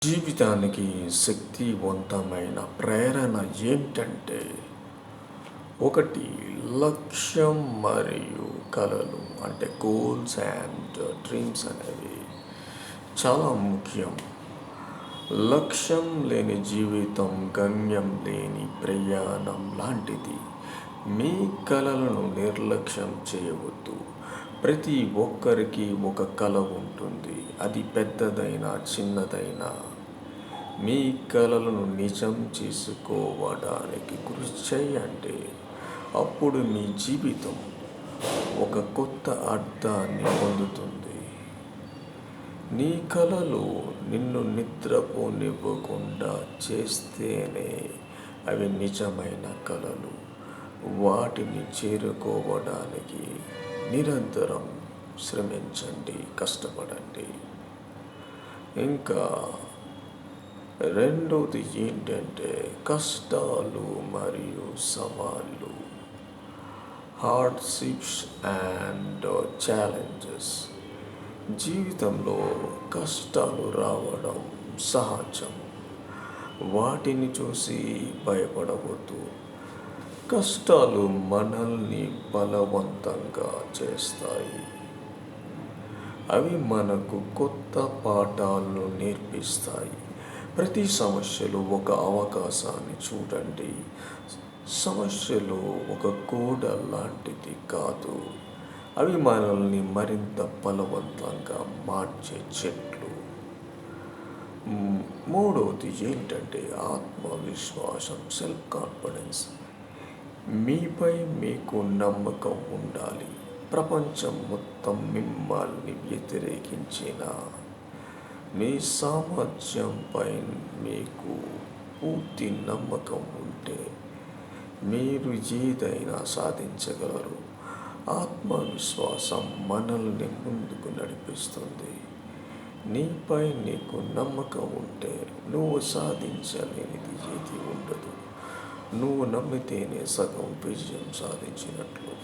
జీవితానికి శక్తివంతమైన ప్రేరణ ఏంటంటే, ఒకటి లక్ష్యం మరియు కలలు అంటే గోల్స్ అండ్ డ్రీమ్స్ అనేవి చాలా ముఖ్యం. లక్ష్యం లేని జీవితం గమ్యం లేని ప్రయాణం లాంటిది. మీ కలలను నిర్లక్ష్యం చేయవద్దు. ప్రతి ఒక్కరికి ఒక కల ఉంటుంది. అది పెద్దదైనా చిన్నదైనా. మీ కలలను నిజం చేసుకోవడానికి కృషి చేయండి. అప్పుడు మీ జీవితం ఒక కొత్త అర్థాన్ని పొందుతుంది. నీ కలలు నిన్ను నిద్రపోనివ్వకుండా చేస్తేనే అవి నిజమైన కలలు. వాటిని చేరుకోవడానికి నిరంతరం శ్రమించండి, కష్టపడండి. ఇంకా రెండోది ఏంటంటే కష్టాలు మరియు సవాళ్ళు, హార్డ్షిప్స్ అండ్ ఛాలెంజెస్. జీవితంలో కష్టాలు రావడం సహజం. వాటిని చూసి భయపడవద్దు. కష్టాలు మనల్ని బలవంతంగా చేస్తాయి. అవి మనకు కొత్త పాఠాలను నేర్పిస్తాయి. ప్రతి సమస్యలో ఒక అవకాశాన్ని చూడండి. సమస్యలు ఒక గోడ లాంటిది కాదు. అవి మనల్ని మరింత బలవంతంగా మార్చే చెట్లు. మూడవది ఏంటంటే ఆత్మవిశ్వాసం, సెల్ఫ్ కాన్ఫిడెన్స్. మీపై మీకు నమ్మకం ఉండాలి. ప్రపంచం మొత్తం మిమ్మల్ని వ్యతిరేకించిన మీ సామర్థ్యంపై మీకు పూర్తి నమ్మకం ఉంటే మీరు ఏదైనా సాధించగలరు. ఆత్మవిశ్వాసం మనల్ని ముందుకు నడిపిస్తుంది. నీపై నీకు నమ్మకం ఉంటే నువ్వు సాధించలేనిది ఏది ఉండదు. నువ్వు నమ్మితేనే సగం విజయం సాధించినట్లు.